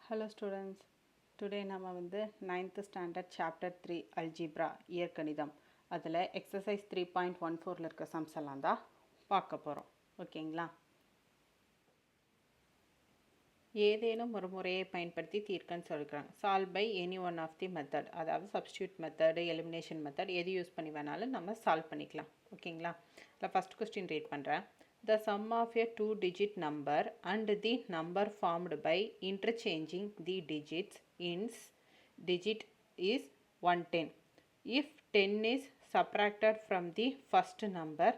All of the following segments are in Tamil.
Hello students, today நம்ம வந்து 9th standard chapter 3 algebra இயற்கணிதம் அதில் exercise 3.14ல இருக்க sums எல்லாம் தான் பார்க்க போகிறோம். ஓகேங்களா? ஏதேனும் ஒரு முறையை பயன்படுத்தி தீர்க்கன்னு சொல்லிக்கிறாங்க. Solve by any one of the method, அதாவது substitute method, elimination method எது யூஸ் பண்ணி வேணாலும் நம்ம சால்வ் பண்ணிக்கலாம். ஓகேங்களா? இல்லை ஃபஸ்ட் கொஸ்டின் ரீட் பண்ணுறேன். The sum of a two-digit number and the number formed by interchanging the digits ins digit is 110. If 10 is subtracted from the first number,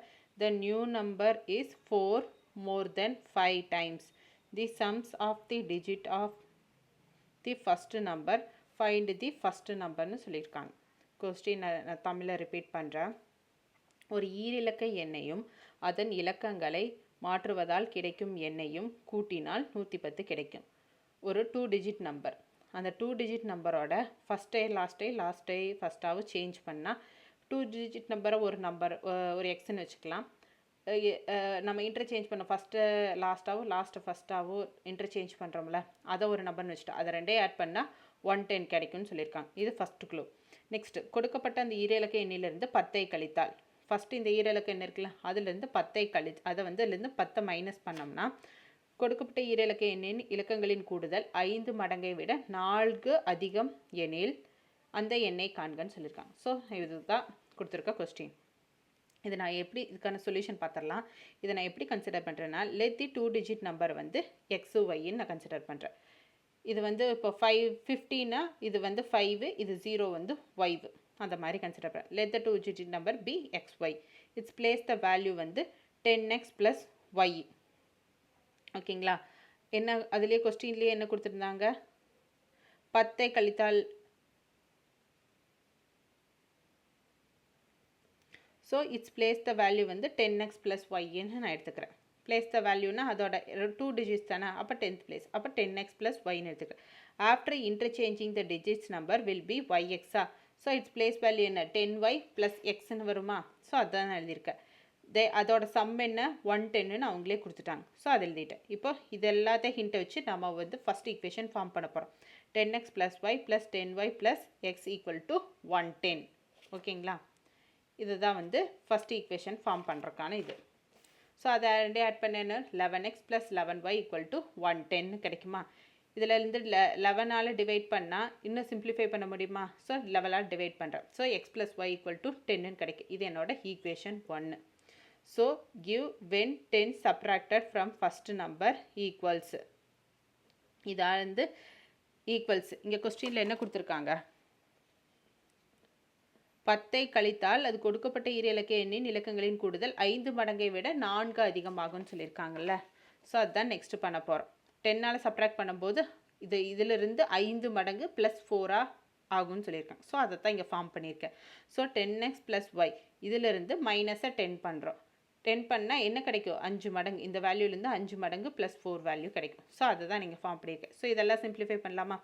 the new number is 4 more than 5 times the sums of the digit of the first number. Find the first number னு சொல்லியிருக்காங்க. கொஸ்டின் நான் தமிழில் ரிப்பீட் பண்ணுறேன். ஒரு ஈரிலக்க எண்ணையும் அதன் இலக்கங்களை மாற்றுவதால் கிடைக்கும் எண்ணையும் கூட்டினால் 110 கிடைக்கும். ஒரு 2 டிஜிட் நம்பர், அந்த 2 டிஜிட் நம்பரோட ஃபஸ்ட்டே லாஸ்ட்டே ஃபஸ்ட்டாகவும் சேஞ்ச் பண்ணால் 2 டிஜிட் நம்பரை ஒரு எக்ஸ்ன்னு வச்சுக்கலாம். நம்ம இன்டர்சேஞ்ச் பண்ண ஃபஸ்ட்டு லாஸ்ட்டு ஃபஸ்ட்டாகவும் இன்டர்சேஞ்ச் பண்ணுறோம்ல, அதை ஒரு நம்பர்னு வச்சுட்டோம். அதை ரெண்டே ஆட் பண்ணால் 110 கிடைக்கும்னு சொல்லியிருக்காங்க. இது ஃபஸ்ட்டு க்ளூ. நெக்ஸ்ட்டு, கொடுக்கப்பட்ட அந்த ஈரிலக்க எண்ணிலிருந்து 10ஐ கழித்தால், ஃபஸ்ட்டு இந்த ஈரிலக்க எண் இருக்குல்ல, அதுலேருந்து 10ஐ அதை வந்து அதுலேருந்து 10 மைனஸ் பண்ணோம்னா கொடுக்கப்பட்ட ஈரிலக்க எண்ணின் இலக்கங்களின் கூடுதல் 5 மடங்கை விட 4 அதிகம் எனில் அந்த எண்ணை காண்கன்னு சொல்லியிருக்காங்க. ஸோ இதுதான் கொடுத்துருக்க கொஸ்டின். இது நான் எப்படி இதுக்கான சொல்யூஷன் பார்த்துடலாம். இதை நான் எப்படி கன்சிடர் பண்ணுறேன்னா, லெட் தி 2 டிஜிட் நம்பர் வந்து எக்ஸு ஒய்ன்னு நான் கன்சிடர் பண்ணுறேன். இது வந்து இப்போ 15னா இது வந்து 5, இது 0 வந்து ஒய், அந்த மாதிரி கன்சிடர் பண்ணுறேன். Let the 2 digit number be x y. Its place the value வந்து 10x + ஒய். ஓகேங்களா? என்ன அதுலேயே கொஸ்டின்லேயே என்ன கொடுத்துருந்தாங்க, 10ஐ கழித்தால், so it's place the value வந்து 10x + ஒய்ன்னு நான் எடுத்துக்கிறேன். பிளேஸ் த வேல்யூனா அதோட 2 டிஜிட்ஸ் தானே, அப்போ 10th பிளேஸ், அப்போ 10x + ஒய்ன்னு எடுத்துக்கிறேன். After interchanging the digits number will be ஒய்எக்ஸா. ஸோ இட்ஸ் பிளேஸ் வேல்யூ என்ன, 10y + எக்ஸ்ன்னு வருமா? ஸோ அதான் நான் எழுதியிருக்கேன். அதோட சம் என்ன, 110ன்னு அவங்களே கொடுத்துட்டாங்க. ஸோ அதை எழுதிட்டேன். இப்போ இது எல்லாத்தையும் ஹிண்ட்டை வச்சு நம்ம வந்து ஃபஸ்ட் ஈக்குவேஷன் ஃபார்ம் பண்ண போகிறோம். 10x + y + 10y + x = 110. ஓகேங்களா? இதுதான் வந்து ஃபஸ்ட் ஈக்குவேஷன் ஃபார்ம் பண்ணுறதுக்கான இது. ஸோ அதை ரெண்டே ஆட் பண்ணேன்னு 11x + 11y = 110 கிடைக்குமா? இதில் இருந்து 11ஆல் டிவைட் பண்ணால் இன்னும் சிம்பிளிஃபை பண்ண முடியுமா? ஸோ 11ஆல் டிவைட் பண்ணுறேன். ஸோ x + y = 10ன்னு கிடைக்கும். இது என்னோட equation 1. So give when 10 subtracted from first number equals. இதாக வந்து ஈக்குவல்ஸ். இங்கே கொஸ்டினில் என்ன கொடுத்துருக்காங்க, 10ஐ கழித்தால் அது கொடுக்கப்பட்ட ஈரிலக்க எண்ணின் இலக்கங்களின் கூடுதல் 5 மடங்கை விட 4 அதிகமாகும்னு சொல்லியிருக்காங்கல்ல. ஸோ அதுதான் நெக்ஸ்ட் பண்ண போகிறோம். 10ஆல் சப்ராக்ட் பண்ணும்போது இதிலிருந்து 5 மடங்கு +4 ஆகும்னு சொல்லியிருக்காங்க. ஸோ அதை தான் இங்கே ஃபார்ம் பண்ணியிருக்கேன். ஸோ 10x + y, இதிலிருந்து மைனஸை 10 பண்ணுறோம். 10 பண்ணால் என்ன கிடைக்கும், 5 மடங்கு, இந்த வேல்யூலேருந்து 5 மடங்கு +4 வேல்யூ கிடைக்கும். ஸோ அதை தான் நீங்கள் ஃபார்ம் பண்ணியிருக்கேன். ஸோ இதெல்லாம் சிம்பிளிஃபை பண்ணலாமா?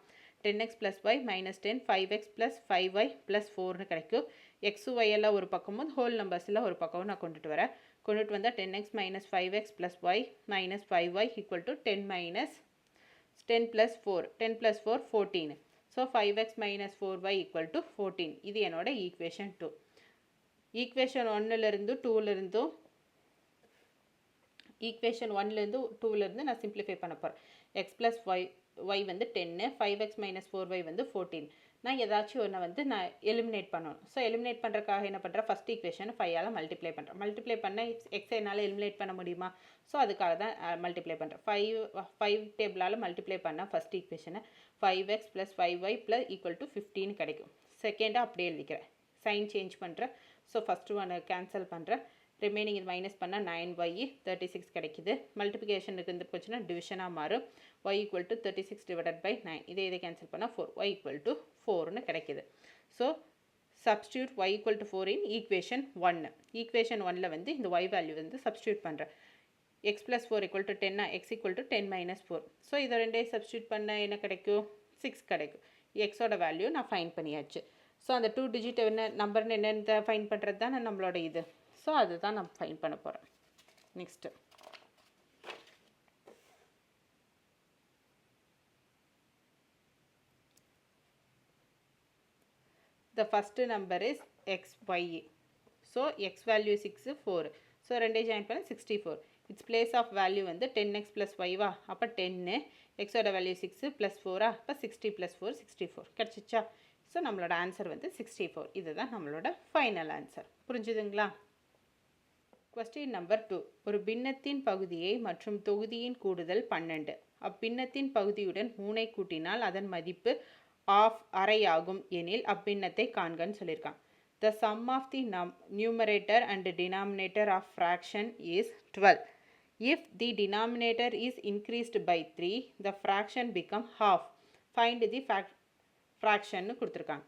10x + y - 10 5x + 5y + 4ன்னு கிடைக்கும். எக்ஸு ஒய் எல்லாம் ஒரு பக்கமும் ஹோல் நம்பர்ஸ் எல்லாம் ஒரு பக்கமும் நான் கொண்டுட்டு வந்தால் 10x - 5x + y - 5y = 10 - 10 + 4, 10 + 4 14. So 5x - 4y = 14. இது என்னோட ஈக்குவேஷன் 2. ஈக்குவேஷன் 1லேருந்து 2லேருந்தும் ஈக்குவேஷன் 1லேருந்து 2லேருந்து நான் சிம்பிளிஃபை பண்ண போகிறேன். x + y வந்து 10, 5x - 4y வந்து 14. நான் ஏதாச்சும் ஒன்று வந்து நான் எலிமினேட் பண்ணணும். ஸோ எலிமினேட் பண்ணுறதுக்காக என்ன பண்ணுறேன், ஃபஸ்ட் ஈக்குவேஷனை 5ஆல் மல்டிப்ளை பண்ணுறேன். மல்டிப்ளை பண்ணால் எக்ஸை என்னால் எலிமினேட் பண்ண முடியுமா? ஸோ அதுக்காக தான் மல்டிப்ளை பண்ணுறேன். 5 டேபிளால் மல்டிப்ளை பண்ணால் ஃபஸ்ட் ஈக்குவேஷனை 5x + 5y = 15 கிடைக்கும். செகண்டாக அப்படியே எழுதிக்கிறேன், சைன் சேஞ்ச் பண்ணுறேன். ஸோ ஃபஸ்ட்டு ஒன்று கேன்சல் பண்ணுறேன். ரிமைனிங் இது மைனஸ் பண்ணால் 9y 36 கிடைக்குது. மல்டிப்ளிகேஷனுக்கு இருந்து போச்சுன்னா டிவிஷனாக மாறும். y = 36 / 9. இதை கேன்சல் பண்ணால் 4, y = 4ன்னு கிடைக்குது. ஸோ சப்ஸ்டியூட் y = 4 இன் ஈக்குவேஷன் 1. ஈக்குவேஷன் 1ல் வந்து இந்த y வேல்யூ வந்து சப்ஸ்டியூட் பண்ணுறேன். x + 4 = 10, x = 10 - 4. ஸோ இதை ரெண்டே சப்ஸ்டியூட் பண்ண என்ன கிடைக்கும், 6 கிடைக்கும். எக்ஸோட வேல்யூ நான் ஃபைன் பண்ணியாச்சு. ஸோ அந்த 2 டிஜிட் என்ன நம்பர்னு என்னென்ன ஃபைன் பண்ணுறது தான் நம்மளோட இது. ஸோ அதுதான் நான் ஃபைன் பண்ண போகிறேன். Next the first number is xy. So x value 6 4. So ரெண்டே ஜாயின் பண்ண 64. its place of value வந்து 10x plus y வா, அப்போ 10 x ஓட வேல்யூ 6 plus 4 அப்போ 60 plus 4 64 கிடச்சிச்சா. ஸோ நம்மளோட ஆன்சர் வந்து 64. இதுதான் நம்மளோட ஃபைனல் ஆன்சர். புரிஞ்சுதுங்களா? Question number 2. ஒரு பின்னத்தின் பகுதியை மற்றும் தொகுதியின் கூடுதல் 12. அப்பின்னத்தின் பகுதியுடன் 3ஐ கூட்டினால் அதன் மதிப்பு அரையாகும் எனில் அப்பின்னத்தை காண்கன்னு சொல்லியிருக்காங்க. The sum of the numerator and denominator of fraction is 12. If the denominator is increased by 3, the fraction become half. Find the fraction கொடுத்துருக்காங்க.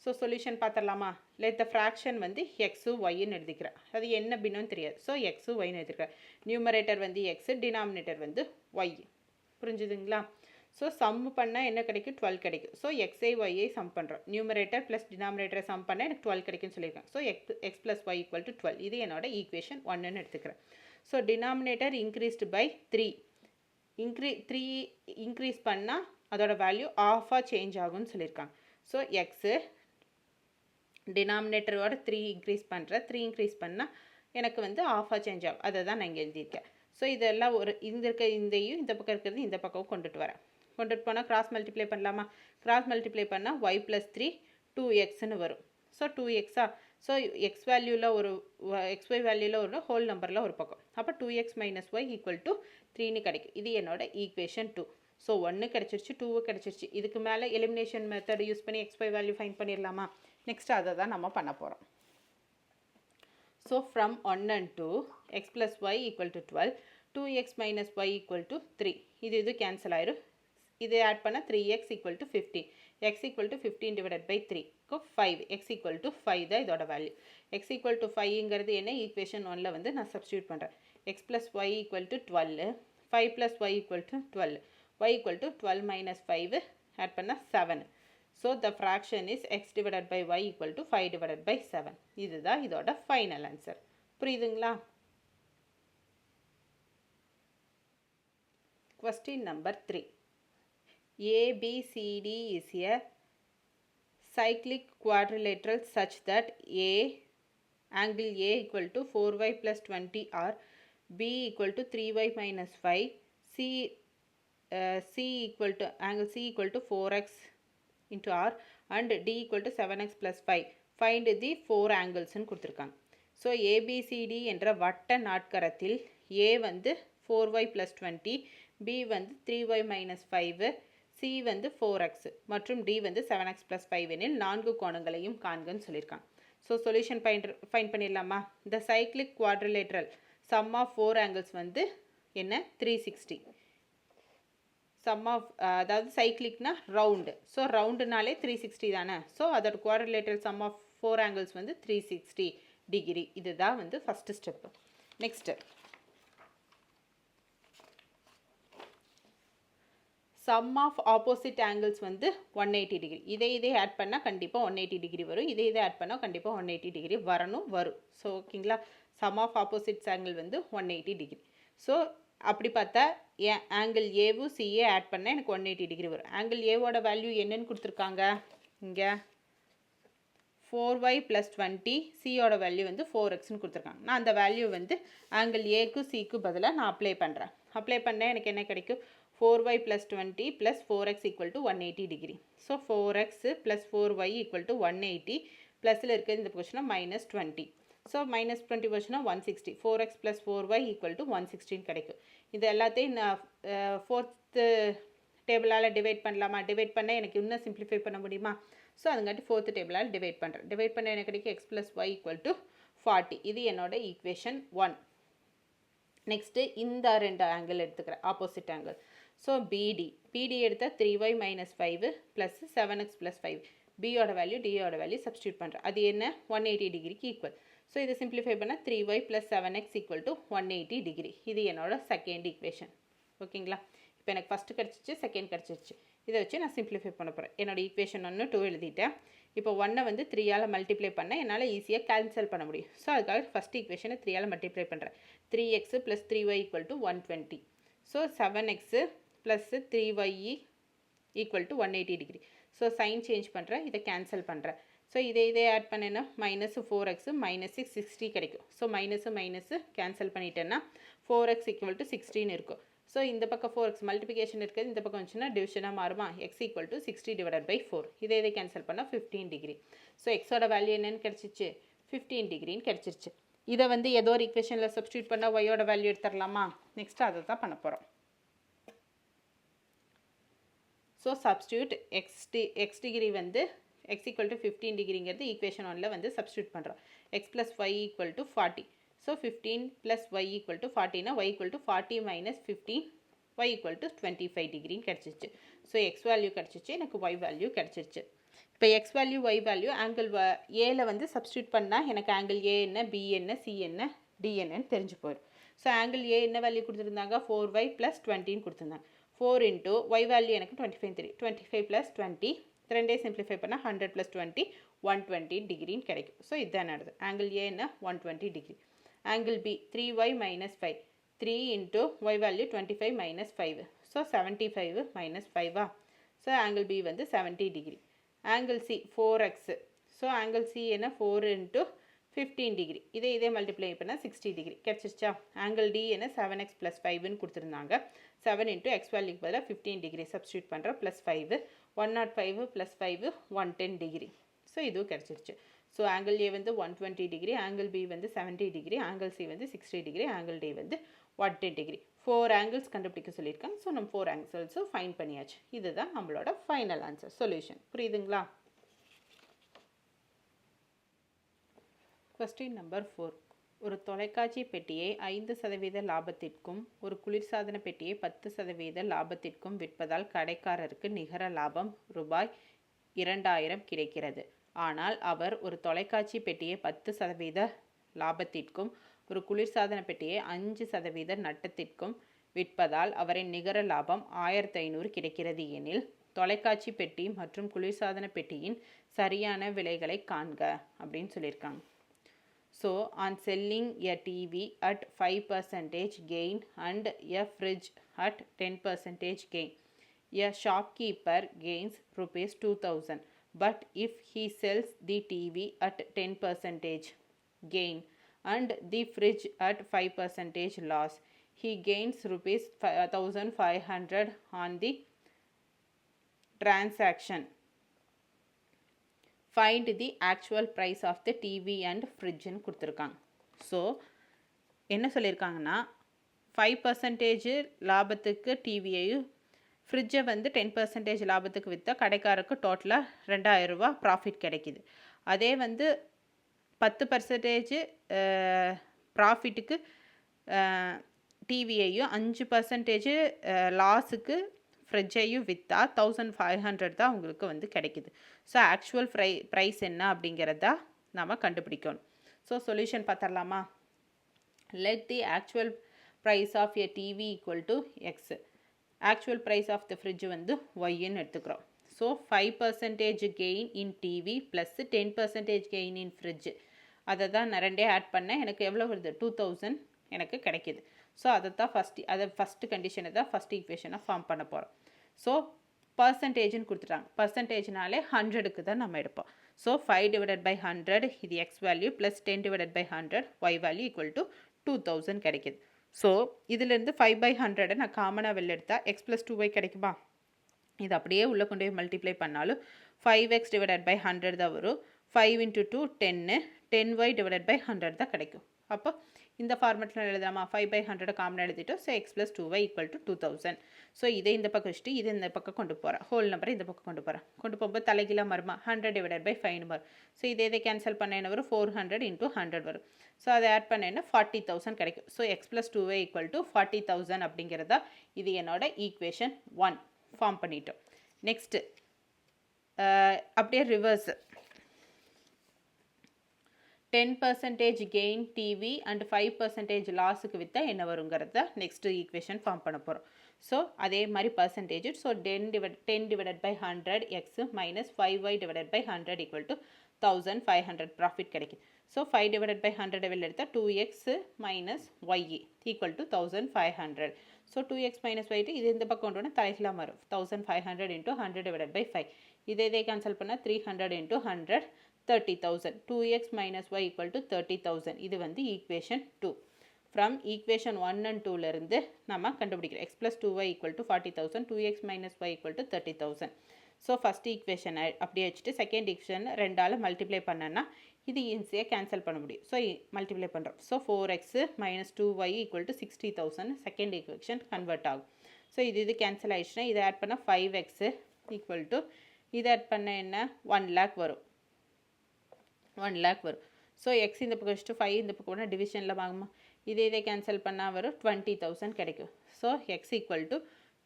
ஸோ சொல்யூஷன் பார்த்துடலாமா? let the fraction வந்து எக்ஸு ஒய்ன்னு எழுதிக்கிறேன். அது என்ன பின்னம்னு தெரியாது. ஸோ எக்ஸு ஒய்ன்னு எழுதிக்கிறேன். நியூமரேட்டர் வந்து எக்ஸு, டினாமினேட்டர் வந்து ஒய். புரிஞ்சுதுங்களா? ஸோ சம் பண்ணால் என்ன கிடைக்கும்? 12 கிடைக்கும். ஸோ எக்ஸை ஒய்யை சம் பண்ணுறோம். நியூமரேட்டர் ப்ளஸ் டினாமினேட்டரை சம் பண்ணால் எனக்கு 12 கிடைக்கும்னு சொல்லியிருக்காங்க. So X plus Y equal to 12. இது என்னோட ஈக்குவேஷன் 1ன்னு எடுத்துக்கிறேன். So denominator increased by 3. 3 increase பண்ணால் அதோட வேல்யூ ஆஃபாக சேஞ்ச் ஆகும்னு சொல்லியிருக்காங்க. ஸோ எக்ஸு டினாமினேட்டரோட 3 இன்க்ரீஸ் பண்ணுறேன். 3 இன்க்ரீஸ் பண்ணால் எனக்கு வந்து ஆஃபாக சேஞ்ச் ஆகும். அதை தான் நான் இங்கே எழுதியிருக்கேன். ஸோ இதெல்லாம் ஒரு இந்தையும் இந்த பக்கம் இருக்கிறது இந்த பக்கம் கொண்டுட்டு வரேன். கொண்டுட்டு போனால் கிராஸ் மல்டிப்ளை பண்ணலாமா? கிராஸ் மல்டிப்ளை பண்ணால் ஒய் ப்ளஸ் 3 2xன்னு வரும். ஸோ 2xா. ஸோ எக்ஸ் வேல்யூவில் ஒரு எக்ஸ்ஒய் வேல்யூவில் ஒரு ஹோல் நம்பரில் ஒரு பக்கம். அப்போ 2x minus Y equal to 3ன்னு கிடைக்கும். இது என்னோட ஈக்குவேஷன் 2. ஸோ 1 கிடச்சிருச்சு, 2 கிடச்சிருச்சு. இதுக்கு மேலே எலிமினேஷன் மெத்தட் யூஸ் பண்ணி எக்ஸ்ஒய் வேல்யூ ஃபைண்ட் பண்ணிடலாமா? நெக்ஸ்ட் அதை தான் நம்ம பண்ண போகிறோம். So from 1 and 2 x plus y equal to 12, 2x minus y equal to 3. இது கேன்சல் ஆயிரும். இது ஆட் பண்ண 3x equal to 15. x equal to 15 divided by 3 5. x equal to 5 தான் இதோட வேல்யூ. x equal to 5ங்கிறது என்ன? ஈக்குவேஷன் 1ல் வந்து நான் சப்ஸ்டியூட் பண்ணுறேன். x plus y equal to 12, 5 plus y equal to 12, y equal to 12 minus 5 add பண்ண 7. So the fraction is x divided by y equal to 5 divided by 7. இதுதான் இதோட ஃபைனல் ஆன்சர். புரியுதுங்களா? Question number 3. ABCD is a cyclic quadrilateral such that angle A equal to 4y plus 20 or B equal to 3y minus 5, C equal to angle C equal to 4x into R and D equal to 7x plus 5. Find the 4 angles ன்னு கொடுத்துருக்காங்க. ஸோ ABCD என்ற வட்ட நாட்கரத்தில் A வந்து 4y plus 20, B வந்து 3y minus 5, C வந்து 4x மற்றும் D வந்து 7x plus 5 எனில் 4 கோணங்களையும் காண்கன்னு சொல்லியிருக்காங்க. ஸோ சொல்யூஷன் ஃபைண்ட் பண்ணிடலாமா? இந்த cyclic quadrilateral sum of 4 angles வந்து என்ன? 360. சம் ஆஃப் அதாவது சைக்ளிக்னா ரவுண்டு. ஸோ ரவுண்டுனாலே 360 தானே. ஸோ அதோட குவாட்ரிலேட்ரல் சம் ஆஃப் 4 ஆங்கிள்ஸ் வந்து 360 டிகிரி. இதுதான் வந்து first step. Next sum of opposite angles வந்து 180 டிகிரி. இதே ஆட் பண்ணால் கண்டிப்பாக 180 டிகிரி வரும். இதே ஆட் பண்ணால் கண்டிப்பாக 180 டிகிரி வரும். ஸோ ஓகேங்களா? சம் ஆஃப் ஆப்போசிட்ஸ் ஆங்கிள் வந்து 180 டிகிரி. ஸோ அப்படி பார்த்தா ஆங்கிள் ஏவும் சிஏ ஆட் பண்ணால் எனக்கு 180 டிகிரி வரும். ஆங்கிள் ஏவோட வேல்யூ என்னன்னு கொடுத்துருக்காங்க? இங்கே 4y plus 20, சியோட வேல்யூ வந்து 4xன்னு கொடுத்துருக்காங்க. நான் அந்த வேல்யூ வந்து ஆங்கிள் ஏக்கு சிக்கு பதிலாக நான் அப்ளை பண்ணுறேன். அப்ளை பண்ணால் எனக்கு என்ன கிடைக்கும்? 4y plus 20 plus 4x equal to 180 degree. So 4x plus 4y equal to 180 plusல இருக்கிறது இந்த பொசிஷனா minus 20. So minus 20 பொசிஷனா 160. 4x plus 4y equal to 116 கிடைக்கும். இது எல்லாத்தையும் நான் fourth டேபிளால் டிவைட் பண்ணலாமா? டிவைட் பண்ணால் எனக்கு இன்னும் சிம்பிளிஃபை பண்ண முடியுமா? ஸோ அதுங்காட்டி ஃபோர்த் டேபிளால் டிவைட் பண்ணுறேன். டிவைட் பண்ண எனக்கு கிடைக்கும் x plus y equal to 40. இது என்னோட ஈக்குவேஷன் 1. நெக்ஸ்ட்டு இந்த 2 ஆங்கிள் எடுத்துக்கிறேன், ஆப்போசிட் ஆங்கிள். ஸோ பிடி எடுத்தால் 3y minus 5 plus 7x plus 5. பியோட வேல்யூ டியோட வேல்யூ சப்ஸ்டியூட் பண்ணுறேன். அது என்ன? 180 டிகிரிக்கு ஈக்குவல். ஸோ இதை சிம்பிளிஃபை பண்ணால் 3y plus 7x equal to 180 degree. இது என்னோட செகண்ட் ஈக்குவேஷன். ஓகேங்களா? இப்போ எனக்கு ஃபஸ்ட்டு கிடச்சிச்சு, செகண்ட் கிடச்சிருச்சு. இதை வச்சு நான் சிம்பிளிஃபை பண்ண போகிறேன். என்னோட ஈக்குவேஷன் 1 2 எழுதிட்டேன். இப்போ 1 வந்து 3ஆல் மல்டிப்ளை பண்ண என்னால் ஈஸியாக கேன்சல் பண்ண முடியும். ஸோ அதுக்காக ஃபஸ்ட் ஈக்குவேஷனை 3ஆல் மல்டிப்ளை பண்ணுறேன். 3x plus 3y equal to 120. So 7x plus 3y equal to 180 degree. So sign change பண்ணுறேன், இதை கேன்சல் பண்ணுறேன். ஸோ இதே ஆட் பண்ணேன்னா மைனஸ் 4x மைனஸ் 60 கிடைக்கும். ஸோ மைனஸ் கேன்சல் பண்ணிட்டேன்னா 4x ஈக்குவல் டு 16 இருக்கும். ஸோ இந்த பக்கம் 4x மல்டிபிகேஷன் இருக்குது, இந்த பக்கம் வந்துச்சுன்னா டிவிஷனாக மாறுமா, x equal to 60 divided by 4. இதை கேன்சல் பண்ணால் 15 டிகிரி. ஸோ எக்ஸோட வேல்யூ என்னன்னு கிடச்சிச்சு, 15 டிகிரின்னு கிடச்சிருச்சு. இதை வந்து ஏதோ ஒரு ஈக்குவேஷனில் சப்ஸ்டியூட் பண்ணால் ஒய்யோட வேல்யூ எடுத்துடலாமா? நெக்ஸ்ட் அதை தான் பண்ண போகிறோம். ஸோ சப்ஸ்டியூட் எக்ஸ் டிகிரி வந்து எக்ஸ் ஈக்குவல் டு 15 டிகிரிங்கிறது ஈக்குவேஷன் 1ல் வந்து சப்ஸ்டியூட் பண்ணுறோம். X plus Y equal to 40. So 15 plus Y equal to 40னா Y equal to 40 minus 15 Y equal to 25 டிகிரின்னு கிடச்சிச்சு. ஸோ எக்ஸ் வேல்யூ கிடச்சிச்சு, எனக்கு ஒய் வேல்யூ கிடச்சிருச்சு. இப்போ x value y value angle ஏல வந்து சப்ஸ்டியூட் பண்ணால் எனக்கு ஆங்கிள் ஏ என்ன, பி என்ன, சி என்ன, டி என்னன்னு தெரிஞ்சு போயிடும். ஸோ ஆங்கிள் ஏ என்ன வேல்யூ கொடுத்துருந்தாங்க, 4y ப்ளஸ் 20ன்னு கொடுத்துருந்தாங்க. 4 இன்ட்டு ஒய் வேல்யூ எனக்கு 25 தெரியும். 25 ப்ளஸ் 20 ரெண்டே சிம்பிளிஃபை பண்ணால் 100 ப்ளஸ் 20 120 டிகிரின்னு கிடைக்கும். ஸோ இதுதான் நடக்குது. ஆங்கிள் ஏ என்ன 120 degree. Angle B 3y minus 5. 3 into y value 25 minus 5. So 75 minus 5. So angle B வந்து 70 degree. Angle C 4x. So angle C என்ன 4 இன்ட்டு 15 டிகிரி. இதே மல்டிப்ளை பண்ணால் 60 டிகிரி கிடச்சிருச்சா. ஆங்கிள் டி என்ன 7x ப்ளஸ் 5ன்னு கொடுத்துருந்தாங்க. 7 இன்ட்டு எக்ஸ் வேல்யூக்கு பதிலாக 15 டிகிரி சப்ஸ்டியூட் பண்ணுற ப்ளஸ் 5 105 ப்ளஸ் 5 110 டிகிரி. ஸோ இதுவும் கிடச்சிருச்சு. ஸோ ஆங்கிள் ஏ வந்து 120 டிகிரி, ஆங்கிள் பி வந்து 70 டிகிரி, ஆங்கிள் சி வந்து 60 டிகிரி, ஆங்கிள் டி வந்து 110 டிகிரி. 4 ஆங்கிள்ஸ் கண்டுபிடிக்க சொல்லியிருக்காங்க. ஸோ நம்ம 4 ஆங்கிள்ஸும் ஃபைன் பண்ணியாச்சு. இதுதான் நம்மளோட ஃபைனல் ஆன்சர் சொல்யூஷன். புரியுதுங்களா? Question number 4. ஒரு தொலைக்காட்சி பெட்டியை 5% லாபத்திற்கும் ஒரு குளிர்சாதன பெட்டியை 10% லாபத்திற்கும் விற்பதால் கடைக்காரருக்கு நிகர லாபம் ரூபாய் 2000 கிடைக்கிறது. ஆனால் அவர் ஒரு தொலைக்காட்சி பெட்டியை 10% லாபத்திற்கும் ஒரு குளிர்சாதன பெட்டியை 5% நட்டத்திற்கும் விற்பதால் அவரின் நிகர லாபம் 1500 கிடைக்கிறது எனில் தொலைக்காட்சி பெட்டி மற்றும் குளிர்சாதன பெட்டியின் சரியான விலைகளை காண்க அப்படின்னு சொல்லியிருக்காங்க. So, on selling a TV at 5% gain and a fridge at 10% gain, a shopkeeper gains rupees 2000. But if he sells the TV at 10% gain and the fridge at 5% loss, he gains rupees 1500 on the transaction. Find the actual price of the TV and fridge ன்னு கொடுத்துருக்காங்க. ஸோ என்ன சொல்லியிருக்காங்கன்னா 5% லாபத்துக்கு டிவியையும் ஃப்ரிட்ஜை வந்து 10% லாபத்துக்கு விற்றா கடைக்காரருக்கு டோட்டலாக 2000 ரூபா ப்ராஃபிட் கிடைக்கிது. அதே வந்து 10% ப்ராஃபிட்டுக்கு டிவியையும் 5% லாஸுக்கு ஃப்ரிட்ஜையும் விற்றா 1500 தான் உங்களுக்கு வந்து கிடைக்குது. ஸோ ஆக்சுவல் ப்ரைஸ் என்ன அப்படிங்கிறத நம்ம கண்டுபிடிக்கணும். ஸோ சொல்யூஷன் பார்த்துடலாமா. Let the actual price of a TV equal to x. Actual price of the fridge வந்து ஒய்ன்னு எடுத்துக்கிறோம். So 5% gain in TV plus 10% gain in fridge. அதை தான் நான் ரெண்டே ஆட் பண்ணேன். எனக்கு எவ்வளோ வருது 2000 எனக்கு கிடைக்கிது. ஸோ அதை ஃபஸ்ட்டு கண்டிஷனை தான் ஃபஸ்ட் ஈக்குவேஷனாக ஃபார்ம் பண்ண போகிறோம். ஸோ பர்சன்டேஜ்னு கொடுத்துட்டாங்க. பர்சன்டேஜ்னாலே 100க்கு தான் நம்ம எடுப்போம். ஸோ 5/100 இது x value plus 10/100 y value equal to 2000 கிடைக்கிது. ஸோ இதுலேருந்து 5/100 நான் காமனாக வெளில எடுத்தால் எக்ஸ் ப்ளஸ் 2y கிடைக்குமா. இது அப்படியே உள்ளே கொண்டு போய் மல்டிப்ளை பண்ணாலும் 5x/100 தான் வரும். 5 × 2 10 10y/100 தான் கிடைக்கும். அப்போ இந்த ஃபார்மெட்டில் எழுதாமா 5/100 காமனாக எழுதிட்டோம். So X plus 2y equal to 2000. So இதை இந்த பக்கம் வச்சுட்டு இதை இந்த பக்கம் கொண்டு போகிறேன். ஹோல் நம்பரை இந்த பக்கம் கொண்டு போகும்போது தலைகீழாக மாறுமா 100/5 வரும். ஸோ இதை கேன்சல் பண்ண என்ன வரும் 400 × 100 வரும். ஸோ அதை ஆட் பண்ண என்ன 40,000 கிடைக்கும். So X plus 2y equal to 40,000 அப்படிங்கிறதா இது என்னோட ஈக்குவேஷன் 1 ஃபார்ம் பண்ணிட்டோம். நெக்ஸ்ட்டு அப்படியே ரிவர்ஸ் 10% கெயின் டிவி அண்ட் 5% லாஸுக்கு விற்றா என்ன வருங்கிறத நெக்ஸ்ட்டு ஈக்குவேஷன் ஃபார்ம் பண்ண போகிறோம். ஸோ அதே மாதிரி percentage. So 10/100 x minus 5y/100 equal to 1500 profit கிடைக்கும். ஸோ 5/100 வெளில எடுத்தால் 2x minus Y equal to 1500. So 2x minus y இது இந்த பக்கம் கொண்டு தலைகளாக மாறும். 1500 × 100/5. இதை கேன்சல் பண்ணால் 300 × 100 30,000. 2x minus y equal to 30,000. இது வந்து equation 2. From equation 1 and 2 இருந்து நம்ம கண்டுபிடிக்கிறோம். x plus 2y equal to 40,000. 2x minus y equal to 30,000. So first equation அப்படியே வச்சுட்டு second equation ரெண்டால multiply பண்ணனா இது ஈஸியாக கேன்சல் பண்ண முடியும். ஸோ மல்டிப்ளை பண்ணுறோம். So 4x minus 2y equal to 60,000 second equation convert ஆகும். ஸோ இது கேன்சல் ஆகிடுச்சுன்னா இதை ஆட் பண்ணால் 5x ஈக்குவல் டு இதை ஆட் பண்ண என்ன 1 lakh வரும். 1 lakh வரும். ஸோ எக்ஸ் இந்த பக்கம் வச்சுட்டு 5 இந்த பக்கம் போனால் டிவிஷனில் வாங்குமா இதை கேன்சல் பண்ணால் வரும் 20,000 கிடைக்கும். ஸோ எக்ஸ் ஈக்குவல் டு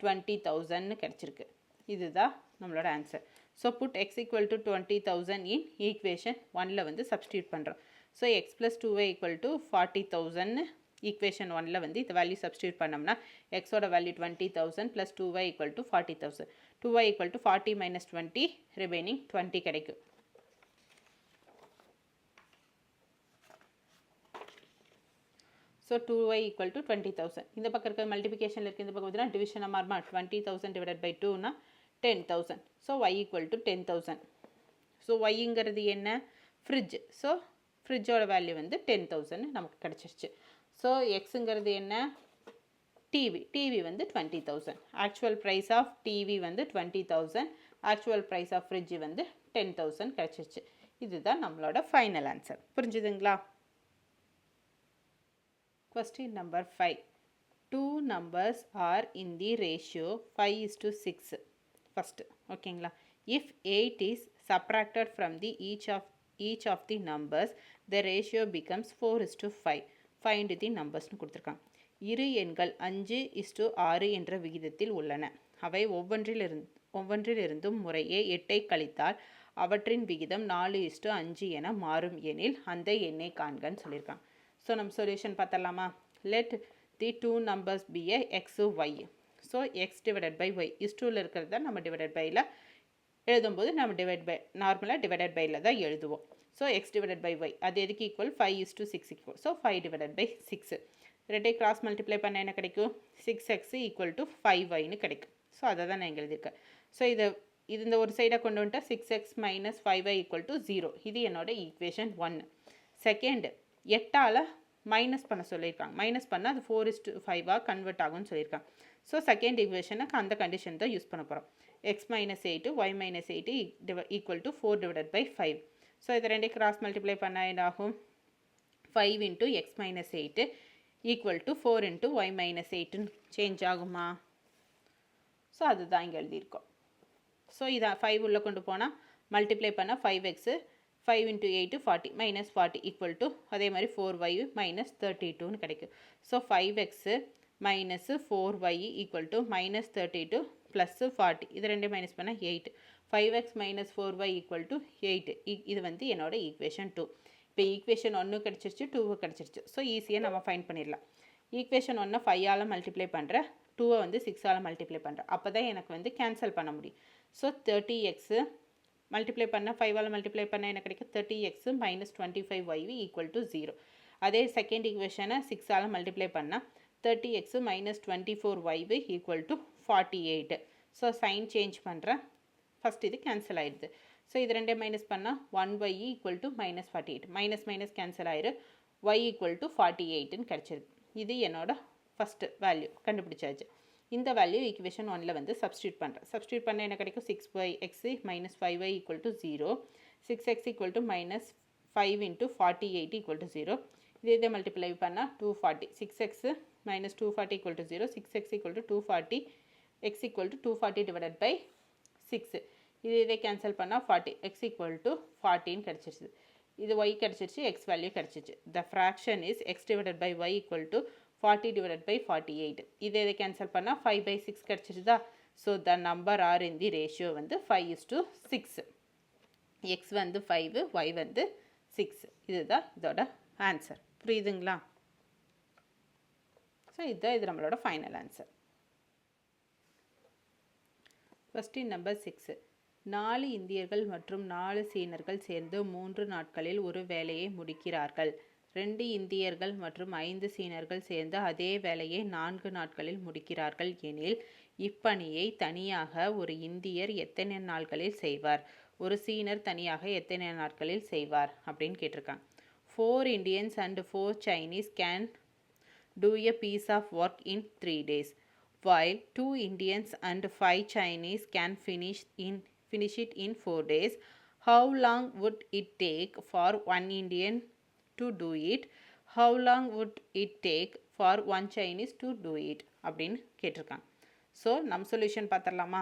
20,000 கிடச்சிருக்கு. இதுதான் நம்மளோட answer. So put x equal to 20,000 in equation 1ல வந்து substitute பண்ணுறோம். So x plus 2y equal to 40,000 equation 1ல வந்து இந்த value substitute பண்ணோம்னா x ஓட value 20,000 plus 2y equal to 40,000. 2y equal to 40 minus 20 remaining 20 கிடைக்கும். So 2y equal to 20,000. இந்த பக்கம் இருக்க multiplicationல இருக்கு இந்த பக்கம் வந்து division மாறுமா 20,000 divided by 2 னா 10,000. So y equal to 10,000. So y இங்கிறது என்ன fridge. So fridge ஓட வேல்யூ வந்து 10,000 நமக்கு கிடைச்சிருச்சு. So x இங்கிறது என்ன TV வந்து 20,000. Actual price of TV வந்து 20,000. Actual price of fridge வந்து 10,000 கிடைச்சிருச்சு. இதுதான் நம்மளோட ஃபைனல் ஆன்சர். புரிஞ்சுதுங்களா? Question number 5. Two numbers are in the ratio 5:6. First, ஓகேங்களா? If 8 is subtracted from the each of the numbers, the ratio becomes 4:5. Find the numbers னு கொடுத்திருக்காங்க. இரு எண்கள் 5:6 என்ற விகிதத்தில் உள்ளன. அவை ஒவ்வொன்றிலிருந்தும் முறையே 8ஐ கழித்தால் அவற்றின் விகிதம் 4:5 என மாறும் எனில் அந்த எண்ணை காண்கன்னு சொல்லியிருக்காங்க. ஸோ நம்ம சொல்யூஷன் பார்த்தலாமா? Let the two numbers be a x, y. So X divided by Y இஸ்டூவில் இருக்கிறது தான் நம்ம டிவைடட் பையில் எழுதும்போது நம்ம நார்மலாக டிவைடட் பையில் தான் எழுதுவோம். So X divided by y அது எதுக்கு equal 5:6 equal. So 5 divided by 6 ரெண்டே கிராஸ் மல்டிப்ளை பண்ண என்ன கிடைக்கும் 6x ஈக்குவல் டு 5yன்னு கிடைக்கும். ஸோ அதை தான் நான் இங்கே எழுதியிருக்கேன். ஸோ இது இந்த ஒரு சைடாக கொண்டு வந்துட்டா 6x minus 5y equal to 0. இது என்னோட ஈக்குவேஷன் 1. செகண்ட் 8ஆல் மைனஸ் பண்ண சொல்லியிருக்காங்க. மைனஸ் பண்ணால் அது 4:5 கன்வெர்ட் ஆகும்னு சொல்லியிருக்காங்க. ஸோ செகண்ட் ஈக்குவேஷனுக்கு அந்த கண்டிஷன் தான் யூஸ் பண்ண போகிறோம். X minus 8 Y minus 8 equal to 4 divided by 5. So இது ரெண்டே கிராஸ் மல்டிப்ளை பண்ணால் என்ன ஆகும் 5 into X minus 8 equal to 4 into Y minus 8ன்னு சேஞ்ச் ஆகுமா? ஸோ அதுதான் இங்கே எழுதியிருக்கோம். ஸோ இதை 5 உள்ளே கொண்டு போனால் மல்டிப்ளை பண்ணால் 5x 5 into 8 40 minus 40 equal to அதே மாதிரி 4y மைனஸ் 32ன்னு கிடைக்கும். So 5x minus 4y equal to minus 32 plus 40 இது ரெண்டே மைனஸ் பண்ணால் 8. 5x minus 4y equal to 8. இது வந்து என்னோட ஈக்குவேஷன் 2. இப்போ ஈக்குவேஷன் 1 கிடச்சிருச்சு 2 கிடச்சிருச்சு. ஸோ ஈஸியாக நம்ம ஃபைண்ட் பண்ணிடலாம். ஈக்குவேஷன் 1 5ஆல் மல்டிப்ளை பண்ணுறேன் 2 வந்து 6ஆல் மல்டிப்ளை பண்ணுறேன். அப்போ தான் எனக்கு வந்து கேன்சல் பண்ண முடியும். ஸோ 30x மல்டிப்ளை பண்ணால் 5ஆல் மல்டிப்ளை பண்ணால் என்ன கிடைக்கும் 30x minus 25y equal to 0. அதே செகண்ட் ஈக்குவேஷனை 6ஆல் மல்டிப்ளை பண்ணால் 30x minus 24y equal to 48. So sign change பண்ணுறேன். ஃபஸ்ட் இது கேன்சல் ஆகிடுது. ஸோ இது ரெண்டே மைனஸ் பண்ணால் 1y equal to minus 48 minus minus cancel ஆயிரு y ஈக்குவல் டு 48ன்னு கிடச்சிருக்கு. இது என்னோட ஃபஸ்ட்டு வேல்யூ கண்டுபிடிச்சாச்சு. இந்த வேல்யூ ஈக்குவேஷன் 1ல் வந்து சப்ஸ்டியூட் பண்ணுறேன். சப்ஸ்டியூட் பண்ண என்ன கிடைக்கும் 6x minus 5y equal to 0. 6x equal to minus 5 into 48 equal to 0. இதே மல்டிப்ளை பண்ணால் 240. 6x minus 240 equal to 0. 6x equal to 240. x equal to 240 divided by 6. இதே கேன்சல் பண்ணால் 40. x ஈக்குவல் டு 40ன்னு கிடச்சிருச்சு. இது y கிடச்சிருச்சு x வேல்யூ கிடச்சிருச்சு. The fraction is x divided by y equal to 40 divided by 48. இதை கேன்சல் பண்ணால் 5/6 கிடச்சிருதா? So the number are in the ratio வந்து 5:6. எக்ஸ் வந்து 5 ஒய் வந்து 6. இதுதான் இதோட ஆன்சர். புரியுதுங்களா? ஸோ இது நம்மளோட ஃபைனல் ஆன்சர். Question number 6. 4 இந்தியர்கள் மற்றும் 4 சீனர்கள் சேர்ந்து 3 நாட்களில் ஒரு வேலையை முடிக்கிறார்கள். 2 இந்தியர்கள் மற்றும் 5 சீனர்கள் சேர்ந்து அதே வேலையை 4 நாட்களில் முடிக்கிறார்கள் எனில் இப்பணியை தனியாக ஒரு இந்தியர் எத்தனை நாட்களில் செய்வார்? ஒரு சீனர் தனியாக எத்தனை நாட்களில் செய்வார் அப்படின்னு கேட்டிருக்காங்க. 4 Indians and 4 Chinese can do a piece of work in 3 days, while 2 Indians and 5 Chinese can finish it in 4 days. How long would it take for 1 Indian to do it? How long would it take for 1 Chinese to do it? அப்படின்னு கேட்டிருக்காங்க. ஸோ நம்ம சொல்யூஷன் பார்த்துடலாமா?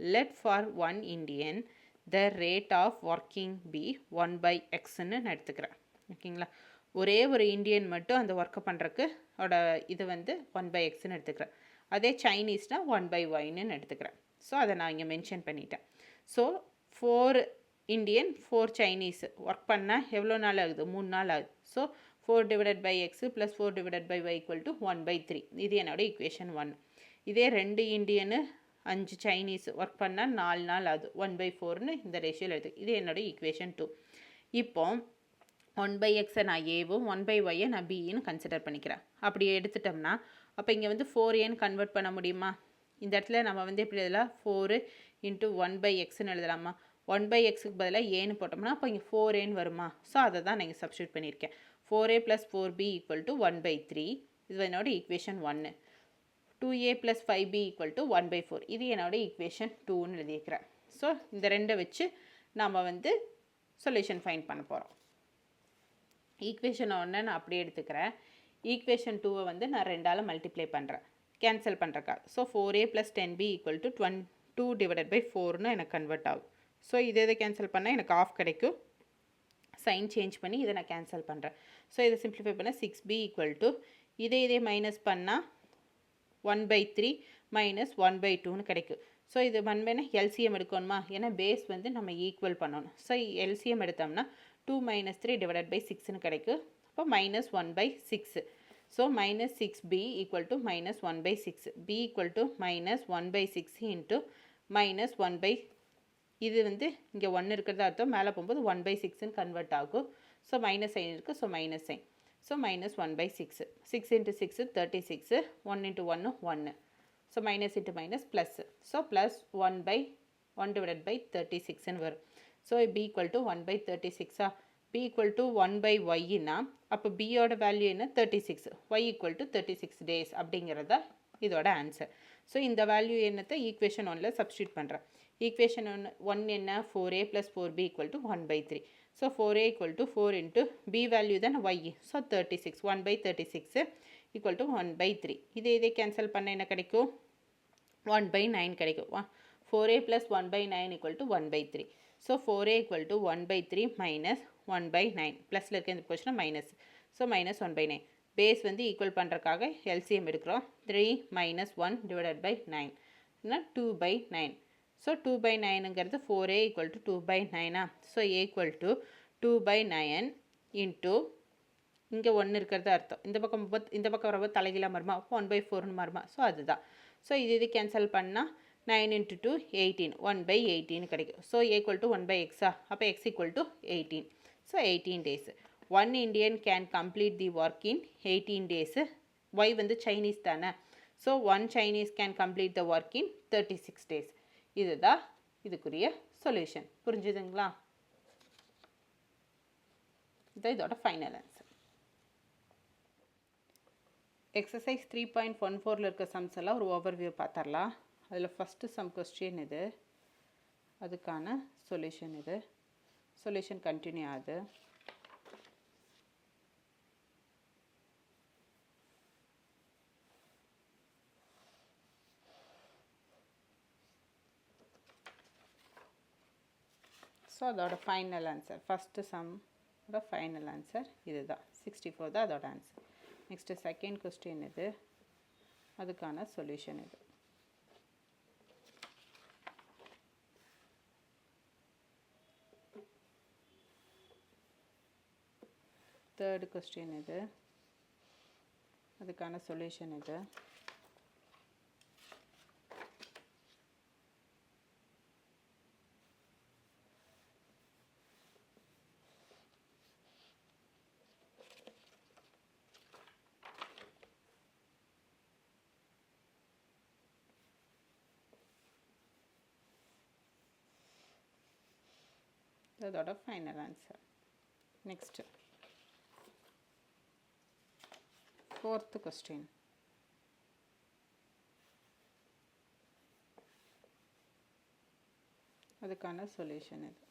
Let for 1 Indian the rate of working be 1/xன்னு நான் எடுத்துக்கிறேன். ஓகேங்களா? ஒரே ஒரு இந்தியன் மட்டும் அந்த ஒர்க்கை பண்ணுறக்கு இது வந்து 1/xன்னு எடுத்துக்கிறேன். அதே சைனீஸ்னால் 1/yன்னு எடுத்துக்கிறேன். ஸோ அதை நான் இங்கே மென்ஷன் பண்ணிட்டேன். ஸோ 4 இந்தியன் 4 சைனீஸ் ஒர்க் பண்ணால் எவ்வளோ நாள் ஆகுது? 3 நாள் ஆகுது. So 4/x + 4/y = 1/3. இது என்னோடய ஈக்குவேஷன் 1. இதே 2 இந்தியனு 5 சைனீஸ் ஒர்க் பண்ணால் 4 நாள் ஆகுது. 1/4ன்னு இந்த ரேஷியோவில் எடுத்து இது என்னோடய ஈக்குவேஷன் 2. இப்போ 1/x நான் ஏவும் 1/y நான் பின்னு கன்சிடர் பண்ணிக்கிறேன். அப்படி எடுத்துட்டோம்னா அப்போ இங்கே வந்து 4a கன்வெர்ட் பண்ண முடியுமா? இந்த இடத்துல நம்ம வந்து எப்படி எழுதலாம்? 4 × 1/xன்னு எழுதலாமா? 1/xக்கு பதிலாக ஏன்னு போட்டோம்னா அப்போ இங்கே 4a வருமா? ஸோ அதை தான் நான் இங்கே சப்ஸ்டியூட் பண்ணியிருக்கேன். 4a + 4b = 1/3. இது என்னோட ஈக்குவேஷன் 1. 2a + 5b = 1/4. இது என்னோட ஈக்குவேஷன் 2ன்னு எழுதியிருக்கிறேன். ஸோ இந்த ரெண்டை வச்சு நம்ம வந்து சொல்யூஷன் ஃபைண்ட் பண்ண போகிறோம். ஈக்குவேஷன் 1 நான் அப்படியே எடுத்துக்கிறேன். ஈக்குவேஷன் 2 வந்து நான் 2ஆல் மல்டிப்ளை பண்ணுறேன் கேன்சல் பண்ணுறக்கா. ஸோ 4a + 10b = 2/4ன்னு எனக்கு கன்வெர்ட் ஆகும். ஸோ இதை கேன்சல் பண்ணால் எனக்கு ஆஃப் கிடைக்கும். சைன் சேஞ்ச் பண்ணி இதை நான் கேன்சல் பண்ணுறேன். ஸோ இதை சிம்பிளிஃபை பண்ணால் 6b = இதே மைனஸ் பண்ணால் 1/3 - 1/2ன்னு கிடைக்கும். ஸோ இது 1/னா எல்சிஎம் எடுக்கணுமா? ஏன்னா பேஸ் வந்து நம்ம ஈக்குவல் பண்ணணும். ஸோ எல்சிஎம் எடுத்தோம்னா 2 - 3/6ன்னு கிடைக்கும். அப்போ -1/6. So -6b = -1/6. b = -1/6 × -1/, இது வந்து இங்கே 1 இருக்கிறதா அர்த்தம். மேலே போகும்போது 1/6ன்னு கன்வெர்ட் ஆகும். ஸோ மைனஸ் சைன் இருக்குது. So minus sign. So -1/6. 6 × 6 36. 1 × 1 1. So minus into minus plus. So plus 1/36ன்னு வரும். So b = 1/36. b = 1/yன்னா அப்போ bயோட வேல்யூ என்ன? 36. y = 36 days அப்படிங்கிறதா இதோட ஆன்சர். ஸோ இந்த வேல்யூ என்னத்தை ஈக்குவேஷன் 1ல் சப்ஸ்டியூட் பண்ணுறேன். ஈக்குவேஷன் 1 என்ன? 4a + 4b = 1/3. So 4a = 4 × b value தான் y. ஸோ 36. 1/36 = 1/3. இதே கேன்சல் பண்ண என்ன கிடைக்கும்? 1/9 கிடைக்கும். 4a + 1/9 = 1/3. So 4a = 1/3 - 1/9. ப்ளஸில் இருக்க இந்த போச்சுன்னா மைனஸ். ஸோ -1/9. பேஸ் வந்து ஈக்குவல் பண்ணுறக்காக எல்சிஎம் எடுக்கிறோம். 3 - 1/9 2/9. ஸோ 2/9ங்கிறது 4a = 2/9. ஸோ a = 2/9 இன்ட்டு இங்கே 1 இருக்கிறது அர்த்தம். இந்த பக்கம் வரும்போது தலைகீழாக மாறுமா? 1/4ன்னு மாறுமா? ஸோ அதுதான். ஸோ இது கேன்சல் பண்ணால் 9 × 2 18. 1/18 கிடைக்கும். So a = 1/x. அப்போ x = 18. So 18 days. 1 Indian can complete the work in 18 days. y வந்து சைனீஸ் தானே. So 1 Chinese can complete the work in 36 days. இதுதான் இதுக்குரிய சொல்யூஷன். புரிஞ்சுதுங்களா? இதுதான் இதோட ஃபைனல் ஆன்சர். எக்ஸசைஸ் 3.14ல் இருக்க சம்ஸ் எல்லாம் ஒரு ஓவர்வியூ பார்த்துடலாம். அதில் ஃபஸ்ட்டு சம் கொஸ்டின் இது, அதுக்கான சொல்யூஷன் இது. சொல்யூஷன் கண்டினியூ ஆகுது. ஸோ அதோட ஃபைனல் ஆன்சர் ஃபஸ்ட்டு சம்மோட ஃபைனல் ஆன்சர் இது தான். 64 தான் அதோட ஆன்சர். நெக்ஸ்ட்டு செகண்ட் கொஸ்டின் இது, அதுக்கான சொல்யூஷன் இது. தேர்டு கொஸ்டின் இது, அதுக்கான சொல்யூஷன் இது. அதோட final answer. Next fourth question. அதுக்கான சொல்யூஷன் இது.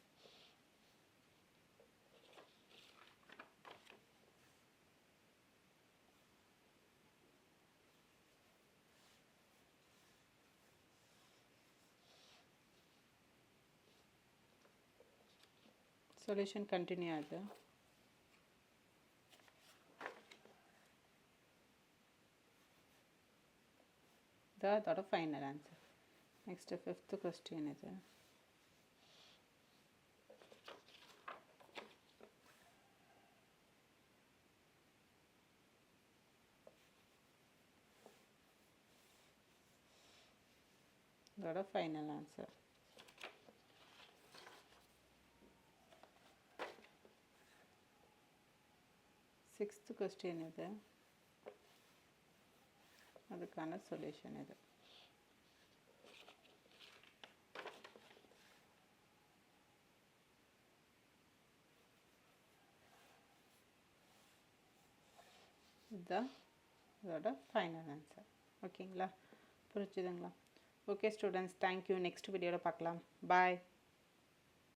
சொல்யூஷன் கண்டினியூ ஆகுது. அதோட final answer. Next fifth question இது. அதோட ஃபைனல் ஆன்சர். சிக்ஸ்த் கொஸ்டின் இது. அதுக்கான சொல்யூஷன் இது. இதுதான் அதோட ஃபைனல் ஆன்சர். ஓகேங்களா? புரிஞ்சுதுங்களா? Okay students, thank you. நெக்ஸ்ட் வீடியோவில் பார்க்கலாம். பாய்.